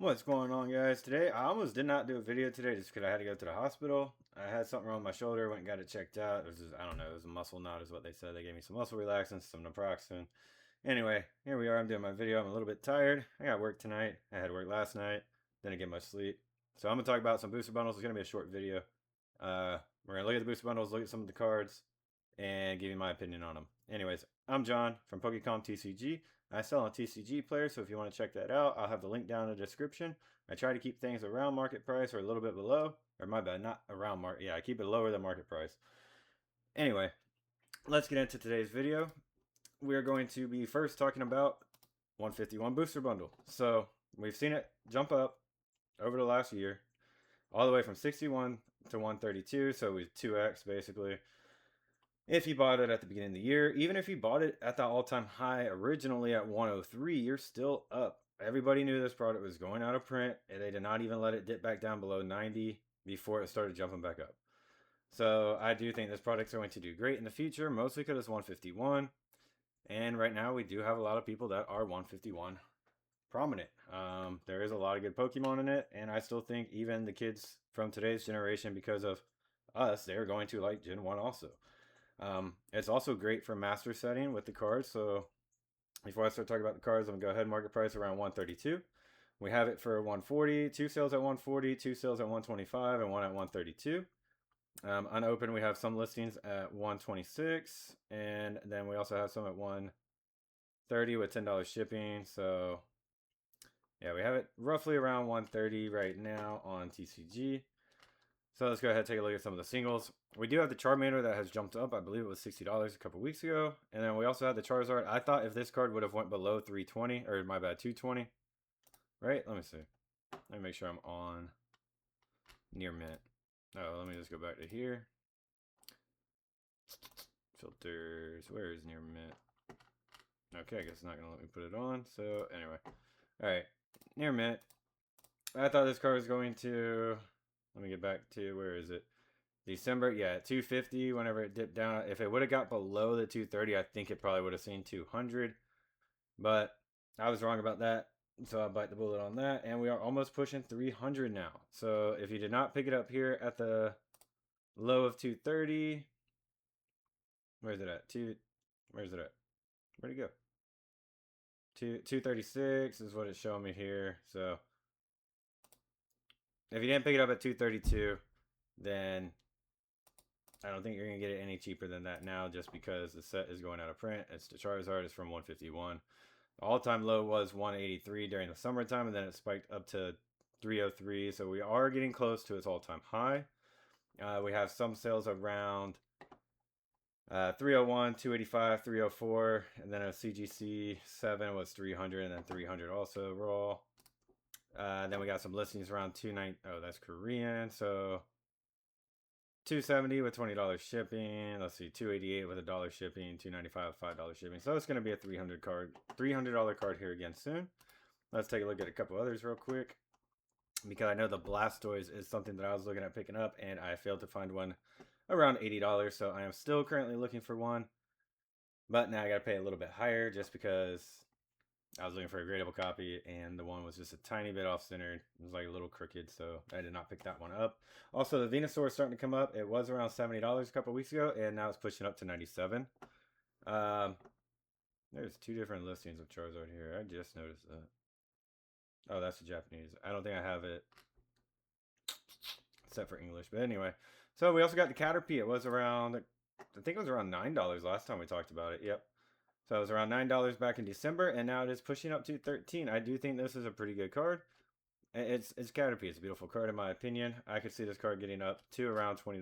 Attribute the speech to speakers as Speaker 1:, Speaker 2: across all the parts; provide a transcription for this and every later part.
Speaker 1: What's going on, guys? Today, I almost did not do a video today just because I had to go to the hospital. I had something wrong with my shoulder, went and got it checked out. It was just, I don't know, it was a muscle knot is what they said. They gave me some muscle relaxants, some naproxen. Anyway, here we are. I'm doing my video. I'm a little bit tired. I got work tonight. I had work last night. Didn't get much sleep. So I'm going to talk about some booster bundles. It's going to be a short video. We're going to look at the booster bundles, look at some of the cards, and give you my opinion on them. Anyways, I'm John from PokeKom TCG. I sell on TCG players, so if you want to check that out, I'll have the link down in the description. I try to keep things around market price or a little bit below. Or my bad, not around market. Yeah, I keep it lower than market price. Anyway, let's get into today's video. We're going to be first talking about 151 booster bundle. So we've seen it jump up over the last year, all the way from 61 to 132. So we 2x basically. If you bought it at the beginning of the year, even if you bought it at the all-time high originally at 103, you're still up. Everybody knew this product was going out of print, and they did not even let it dip back down below 90 before it started jumping back up. So I do think this product's going to do great in the future, mostly because it's 151. And right now we do have a lot of people that are 151 prominent. There is a lot of good Pokemon in it, and I still think even the kids from today's generation, because of us, they're going to like Gen 1 also. It's also great for master setting with the cards. So before I start talking about the cards, I'm going to go ahead, market price around 132. We have it for 140, 2 sales at 140, 2 sales at 125, and 1 at 132. Unopened, we have some listings at 126, and then we also have some at 130 with $10 shipping. So yeah, we have it roughly around 130 right now on TCG. So let's go ahead and take a look at some of the singles. We do have the Charmander that has jumped up. I believe it was $60 a couple weeks ago. And then we also have the Charizard. I thought if this card would have went below 320, or my bad, 220. Right? Let me see. Let me make sure I'm on near mint. Oh, let me just go back to here. Filters. Where is near mint? Okay, I guess it's not going to let me put it on. So anyway. Alright. Near mint. I thought this card was going to... Let me get back to, where is it? December, yeah, 250 whenever it dipped down. If it would have got below the 230, I think it probably would have seen 200. But I was wrong about that. So I bite the bullet on that. And we are almost pushing 300 now. So if you did not pick it up here at the low of 230, where's it at? Where's it at? Where'd it go? 236 is what it's showing me here. So if you didn't pick it up at 232, then I don't think you're going to get it any cheaper than that now, just because the set is going out of print. It's the Charizard is from 151. The all-time low was 183 during the summertime, and then it spiked up to 303. So we are getting close to its all-time high. We have some sales around 301, 285, 304, and then a CGC 7 was 300, and then 300 also raw. Then we got some listings around 290. Oh, that's Korean. So 270 with $20 shipping. Let's see, 288 with $1 shipping, 295 with $5 shipping. So it's going to be a $300 card here again soon. Let's take a look at a couple others real quick, because I know the Blastoise is something that I was looking at picking up, and I failed to find one around $80. So I am still currently looking for one, but now I got to pay a little bit higher just because I was looking for a gradable copy, and the one was just a tiny bit off center. It was like a little crooked, so I did not pick that one up. Also, the Venusaur is starting to come up. It was around $70 a couple weeks ago, and now it's pushing up to $97. There's two different listings of Charizard here. I just noticed that. Oh, that's the Japanese. I don't think I have it set for English, but anyway. So we also got the Caterpie. It was around, I think it was around $9 last time we talked about it. Yep. So it was around $9 back in December, and now it is pushing up to $13. I do think this is a pretty good card. It's Caterpie. It's a beautiful card in my opinion. I could see this card getting up to around $20.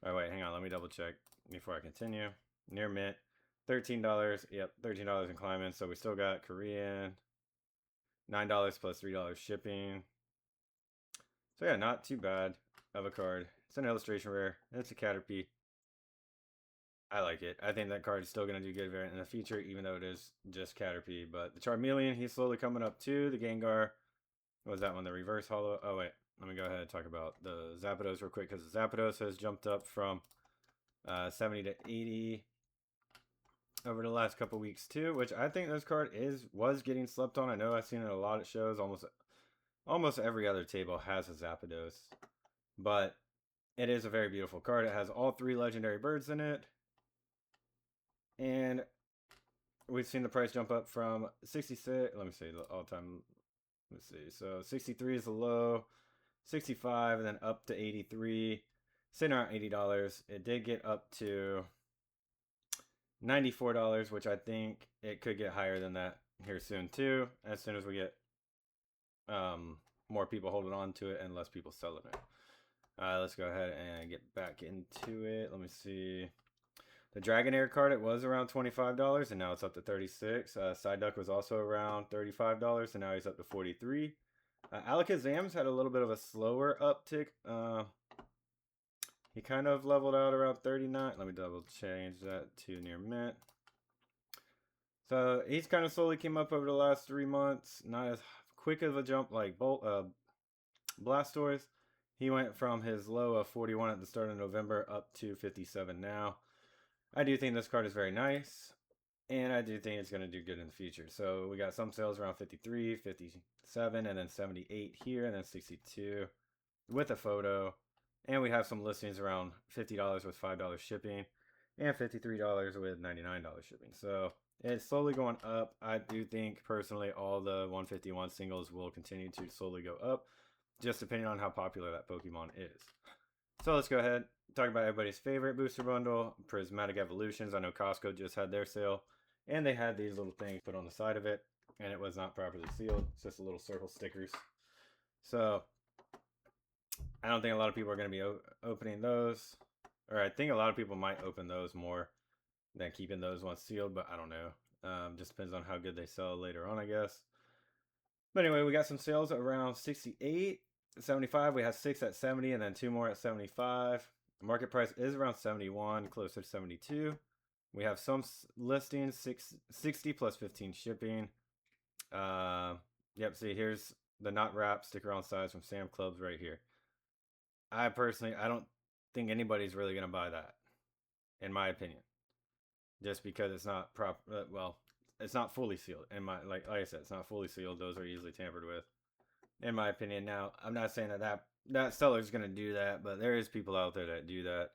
Speaker 1: Oh wait, hang on. Let me double check before I continue. Near mint, $13. Yep, $13 in climbing. So we still got Korean, $9 plus $3 shipping. So yeah, not too bad of a card. It's an illustration rare. It's a Caterpie. I like it. I think that card is still going to do good in the future, even though it is just Caterpie. But the Charmeleon, he's slowly coming up too. The Gengar, what was that one? The reverse holo? Oh, wait. Let me go ahead and talk about the Zapdos real quick, because the Zapdos has jumped up from 70 to 80. over the last couple weeks too, which I think this card was getting slept on. I know I've seen it a lot at shows. Almost every other table has a Zapdos, but it is a very beautiful card. It has all 3 legendary birds in it, and we've seen the price jump up from 66. Let me see the all-time. Let's see. So 63 is the low, 65, and then up to 83. Sitting around $80. It did get up to $94, which I think it could get higher than that here soon too. As soon as we get more people holding on to it and less people selling it. Let's go ahead and get back into it. Let me see. The Dragonair card, it was around $25, and now it's up to $36. Psyduck was also around $35, and now he's up to $43. Alakazam's had a little bit of a slower uptick. He kind of leveled out around 39. Let me double change that to near mint. So he's kind of slowly came up over the last 3 months. Not as quick of a jump like Blastoise. He went from his low of 41 at the start of November up to 57 now. I do think this card is very nice, and I do think it's going to do good in the future. So we got some sales around 53, 57, and then 78 here, and then 62 with a photo. And we have some listings around $50 with $5 shipping, and $53 with $99 shipping. So it's slowly going up. I do think, personally, all the 151 singles will continue to slowly go up, just depending on how popular that Pokemon is. So let's go ahead, talk about everybody's favorite booster bundle, Prismatic Evolutions. I know Costco just had their sale, and they had these little things put on the side of it, and it was not properly sealed. It's just little circle stickers. So I don't think a lot of people are going to be opening those, or I think a lot of people might open those more than keeping those ones sealed, but I don't know. Just depends on how good they sell later on, I guess. But anyway, we got some sales around 68, 75. We have 6 at 70, and then 2 more at 75. The market price is around 71, closer to 72. We have some listings, 60 plus 15 shipping. Yep, see, here's the not wrap sticker on size from Sam Clubs right here. I don't think anybody's really going to buy that, in my opinion. Just because it's not it's not fully sealed. Like I said, it's not fully sealed. Those are easily tampered with, in my opinion. Now, I'm not saying that seller's going to do that, but there is people out there that do that.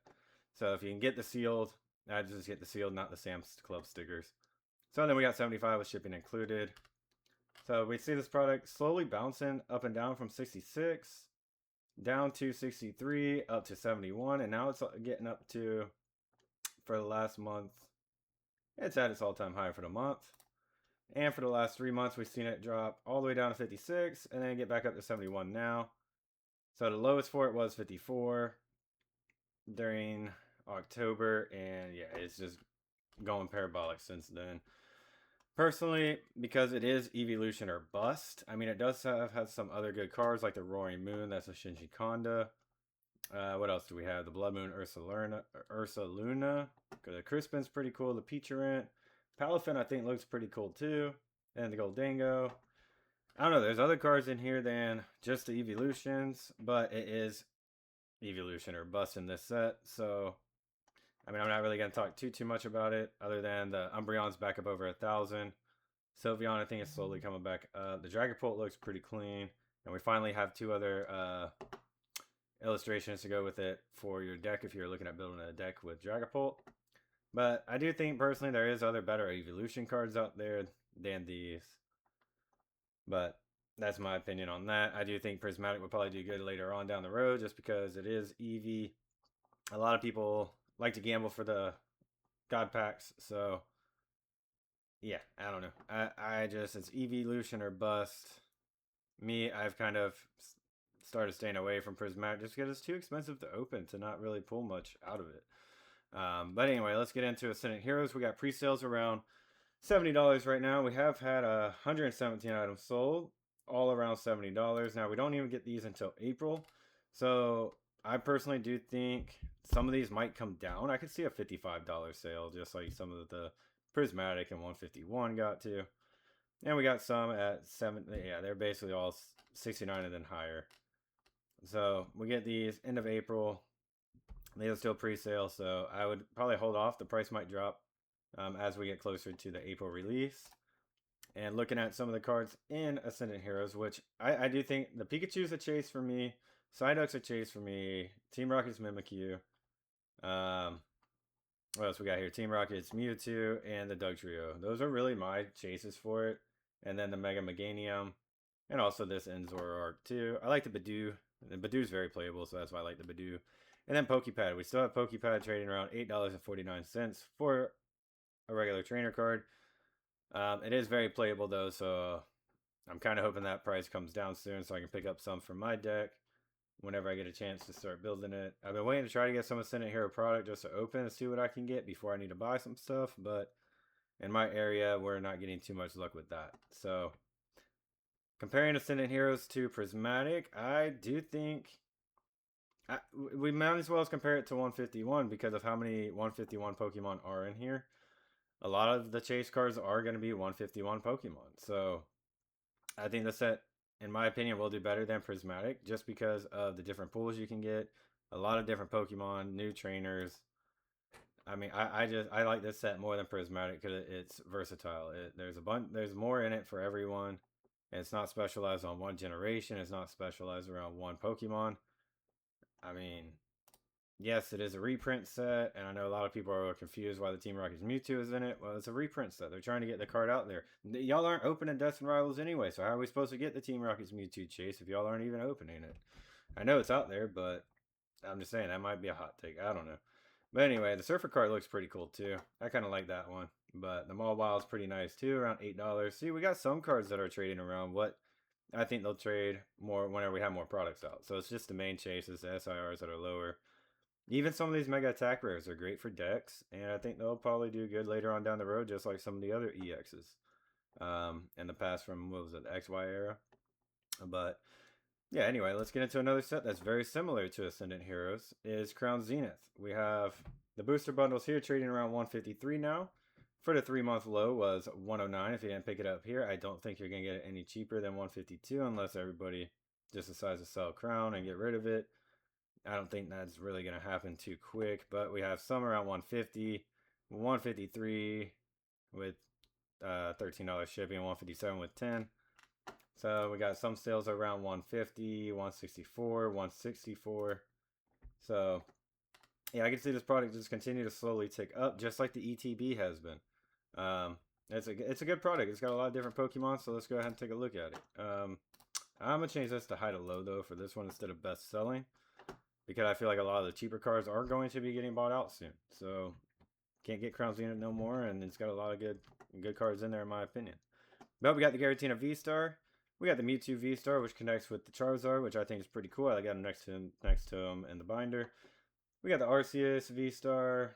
Speaker 1: So if you can get the sealed, I just get the sealed, not the Sam's Club stickers. So then we got 75 with shipping included. So we see this product slowly bouncing up and down from 66 down to 63 up to 71, and now it's getting up to, for the last month, it's at its all-time high for the month. And for the last 3 months, we've seen it drop all the way down to 56 and then get back up to 71 now. So the lowest for it was 54 during October, and yeah, it's just going parabolic since then. Personally, because it is evolution or bust, I mean, it does have some other good cards like the Roaring Moon, that's a Shinji Konda. What else do we have? The Blood Moon Ursaluna. The Crispin's pretty cool. The Peachurant. Palafin, I think, looks pretty cool too. And the Goldango. I don't know. There's other cards in here than just the evolutions, but it is evolution or bust in this set. So, I mean, I'm not really going to talk too much about it, other than the Umbreon's back up over 1,000. Sylveon, I think, is slowly coming back up. The Dragapult looks pretty clean. And we finally have 2 other illustrations to go with it for your deck if you're looking at building a deck with Dragapult. But I do think, personally, there is other better evolution cards out there than these. But that's my opinion on that. I do think Prismatic will probably do good later on down the road, just because it is Eevee. A lot of people like to gamble for the God packs, so yeah, I don't know. I just, it's evolution or bust. Me, I've kind of started staying away from Prismatic just because it's too expensive to open to not really pull much out of it. But anyway, let's get into Ascendant Heroes. We got pre-sales around $70 right now. We have had 117 items sold, all around $70. Now, we don't even get these until April. So I personally do think some of these might come down. I could see a $55 sale, just like some of the Prismatic and 151 got to. And we got some at 7. Yeah, they're basically all 69 and then higher. So we get these end of April. They are still pre-sale, so I would probably hold off. The price might drop as we get closer to the April release. And looking at some of the cards in Ascendant Heroes, which I do think the Pikachu's a chase for me, Psyduck's a chase for me, Team Rocket's Mimikyu. What else we got here? Team Rocket's Mewtwo and the Dugtrio. Those are really my chases for it. And then the Mega Meganium. And also this Enzor arc too. I like the Badoo. The Badoo's very playable, so that's why I like the Badoo. And then Pokepad. We still have Pokepad trading around $8.49 for a regular trainer card. It is very playable though, so I'm kind of hoping that price comes down soon so I can pick up some for my deck whenever I get a chance to start building it. I've been waiting to try to get some Ascendant Hero product just to open and see what I can get before I need to buy some stuff, but in my area, we're not getting too much luck with that. So, comparing Ascendant Heroes to Prismatic, I do think we might as well compare it to 151 because of how many 151 Pokemon are in here. A lot of the chase cards are going to be 151 Pokemon. So, I think the set, in my opinion, will do better than Prismatic just because of the different pools you can get. A lot of different Pokemon, new trainers. I mean, I like this set more than Prismatic because it's versatile. There's more in it for everyone. It's not specialized on one generation. It's not specialized around one Pokemon. I mean, yes, it is a reprint set, and I know a lot of people are confused why the Team Rocket's Mewtwo is in it. Well, it's a reprint set. They're trying to get the card out there. Y'all aren't opening Destined Rivals anyway, so how are we supposed to get the Team Rocket's Mewtwo chase if y'all aren't even opening it? I know it's out there, but I'm just saying that might be a hot take. I don't know. But anyway, the Surfer card looks pretty cool too. I kind of like that one. But the Mawile is pretty nice too, around $8. See, we got some cards that are trading around what I think they'll trade more whenever we have more products out. So it's just the main chases, the SIRs that are lower. Even some of these Mega Attack Rares are great for decks, and I think they'll probably do good later on down the road, just like some of the other EXs in the past from, what was it, the XY era. But yeah, anyway, let's get into another set that's very similar to Ascendant Heroes, is Crown Zenith. We have the booster bundles here trading around 153 now. For the 3-month low was 109 if you didn't pick it up here. I don't think you're going to get it any cheaper than 152 unless everybody just decides to sell Crown and get rid of it. I don't think that's really going to happen too quick, but we have some around 150, 153 with $13 shipping, 157 with 10. So we got some sales around 150, 164, 164. So yeah, I can see this product just continue to slowly tick up, just like the ETB has been. It's a good product. It's got a lot of different Pokemon, so let's go ahead and take a look at it. I'm gonna change this to high to low though for this one instead of best selling, because I feel like a lot of the cheaper cards are going to be getting bought out soon. So can't get Crown Zenith no more, and it's got a lot of good cards in there in my opinion. But we got the Giratina V-Star. We got the Mewtwo V-Star, which connects with the Charizard, which I think is pretty cool. I got him next to him in the binder. We got the Arceus V-Star.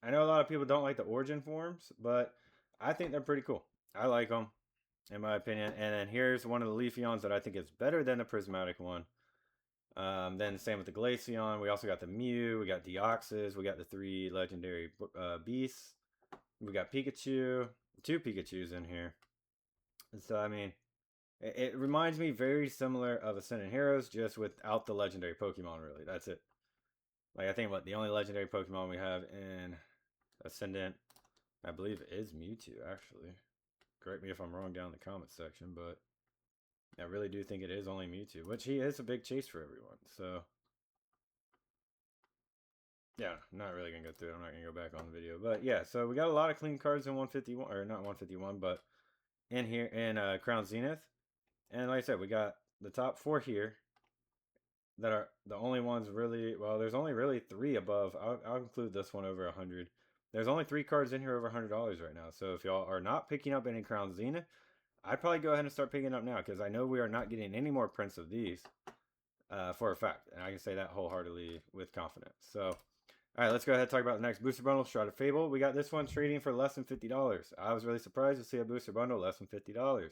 Speaker 1: I know a lot of people don't like the Origin forms, but I think they're pretty cool. I like them, in my opinion. And then here's one of the Leafeons that I think is better than the Prismatic one. Then same with the Glaceon. We also got the Mew. We got Deoxys. We got the 3 legendary beasts. We got Pikachu. 2 Pikachus in here. So, I mean, it reminds me very similar of Ascendant Heroes, just without the legendary Pokemon, really. That's it. Like, I think the only legendary Pokemon we have in Ascendant, I believe, is Mewtwo, actually. Correct me if I'm wrong down in the comments section, but I really do think it is only Mewtwo, which he is a big chase for everyone. So, yeah, I'm not really going to go through it. I'm not going to go back on the video. But, yeah, so we got a lot of clean cards in 151, or not 151, but in here in Crown Zenith. And like I said, we got the top 4 here that are the only ones really, well, there's only really 3 above. I'll include this one over 100. There's only 3 cards in here over $100 right now. So if y'all are not picking up any Crown Zenith, I'd probably go ahead and start picking up now, because I know we are not getting any more prints of these for a fact. And I can say that wholeheartedly with confidence. So, all right, let's go ahead and talk about the next booster bundle, Shrouded Fable. We got this one trading for less than $50. I was really surprised to see a booster bundle less than $50.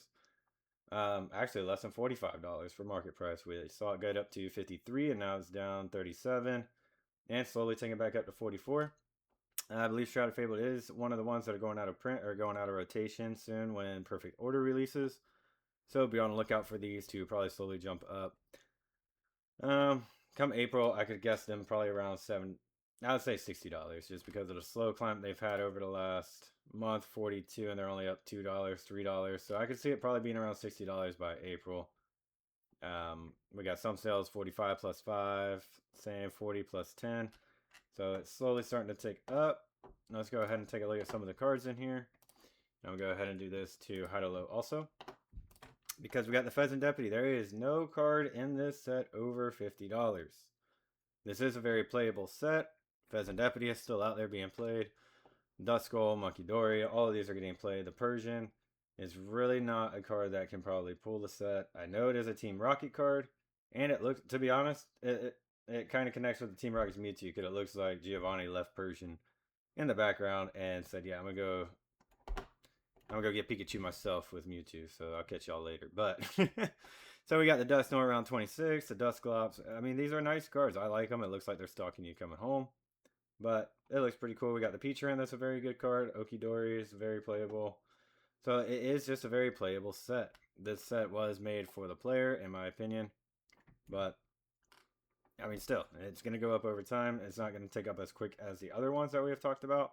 Speaker 1: Actually less than $45 for market price. We saw it get up to 53 and now it's down 37 and slowly taking it back up to 44. I believe Shrouded Fable is one of the ones that are going out of print or going out of rotation soon when Perfect Order releases. So be on the lookout for these to probably slowly jump up. Come April, I could guess them probably around I would say $60 just because of the slow climb they've had over the last month, 42, and they're only up $2, $3. So I could see it probably being around $60 by April. We got some sales 45 plus 5, same 40 plus 10. So it's slowly starting to tick up. Let's go ahead and take a look at some of the cards in here. I'm going to go ahead and do this to high to low also. Because we got the Pheasant Deputy, there is no card in this set over $50. This is a very playable set. Pheasant Deputy is still out there being played. Duskull, Monkey Dory, all of these are getting played. The Persian is really not a card that can probably pull the set. I know it is a Team Rocket card, and it looks, to be honest, it kind of connects with the Team Rocket's Mewtwo because it looks like Giovanni left Persian in the background and said, yeah, I'm gonna go get Pikachu myself with Mewtwo, so I'll catch y'all later. But so we got the Dusknoir around 26, the Dusclops. I mean, these are nice cards. I like them. It looks like they're stalking you coming home. But it looks pretty cool. We got the Peachrin, that's a very good card. Okidori is very playable. So it is just a very playable set. This set was made for the player, in my opinion. But, I mean, still, it's going to go up over time. It's not going to take up as quick as the other ones that we have talked about.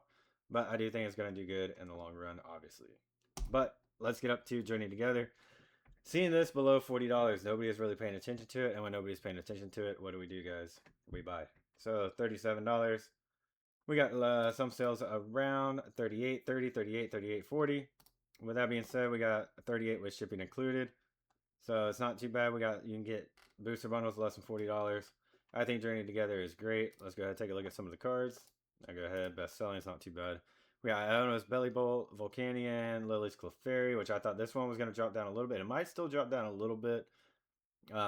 Speaker 1: But I do think it's going to do good in the long run, obviously. But let's get up to Journey Together. Seeing this below $40, nobody is really paying attention to it. And when nobody's paying attention to it, what do we do, guys? We buy. So $37. We got some sales around 38, 30, 38, 38, 40. With that being said, we got 38 with shipping included. So it's not too bad. You can get booster bundles less than $40. I think Journey Together is great. Let's go ahead and take a look at some of the cards. I'll go ahead. Best selling is not too bad. We got Iono's Belly Bolt, Volcanion, Lily's Clefairy, which I thought this one was going to drop down a little bit. It might still drop down a little bit.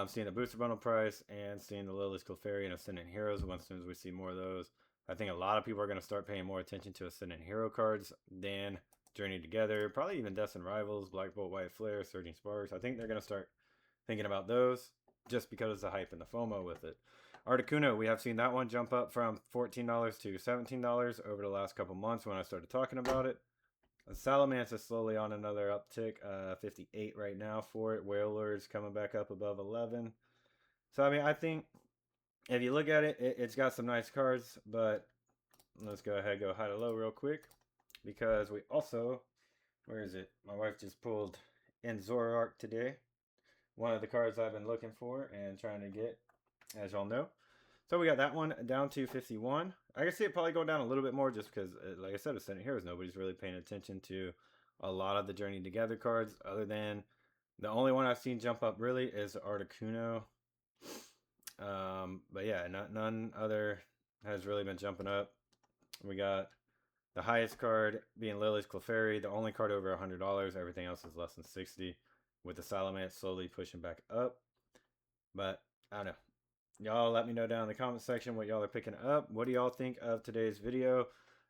Speaker 1: Seeing the booster bundle price and seeing the Lily's Clefairy and Ascendant Heroes. As soon as we see more of those, I think a lot of people are going to start paying more attention to Ascendant Hero cards than Journey Together. Probably even Destined Rivals, Black Bolt, White Flare, Surging Sparks. I think they're going to start thinking about those just because of the hype and the FOMO with it. Articuno, we have seen that one jump up from $14 to $17 over the last couple months when I started talking about it. Salamence is slowly on another uptick, 58 right now for it. Whalers coming back up above 11. So, I mean, I think if you look at it, it's got some nice cards, but let's go ahead and go high to low real quick because we also, where is it? My wife just pulled in Zoroark today. One of the cards I've been looking for and trying to get, as y'all know. So we got that one down to 51. I can see it probably going down a little bit more just because, like I said, Ascendant Heroes, nobody's really paying attention to a lot of the Journey Together cards other than the only one I've seen jump up really is Articuno. But yeah, none other has really been jumping up. We got the highest card being Lily's Clefairy, the only card over $100. Everything else is less than 60 with the Salamence slowly pushing back up. But I don't know. Y'all let me know down in the comment section what y'all are picking up. What do y'all think of today's video?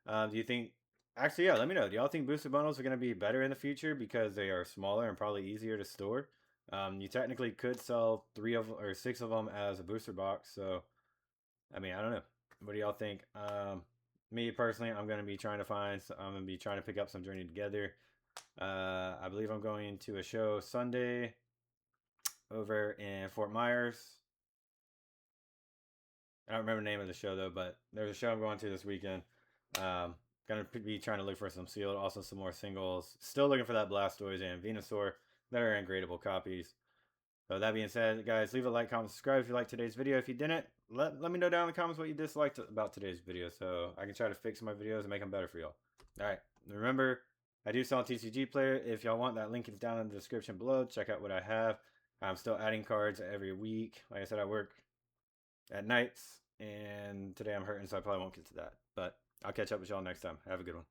Speaker 1: Do you think... Actually, yeah, let me know. Do y'all think booster bundles are going to be better in the future because they are smaller and probably easier to store? You technically could sell 3 of or 6 of them as a booster box. So, I mean, I don't know. What do y'all think? Me personally, I'm going to be trying to pick up some Journey Together. I believe I'm going to a show Sunday over in Fort Myers. I don't remember the name of the show though, but there's a show I'm going to this weekend. Gonna be trying to look for some sealed, also some more singles. Still looking for that Blastoise and Venusaur that are in gradable copies. So that being said, guys, leave a like, comment, subscribe if you liked today's video. If you didn't, let me know down in the comments what you disliked about today's video so I can try to fix my videos and make them better for y'all. Alright, remember, I do sell a TCG player. If y'all want, that link is down in the description below. Check out what I have. I'm still adding cards every week. Like I said, I work at nights, and today I'm hurting, so I probably won't get to that. But I'll catch up with y'all next time. Have a good one.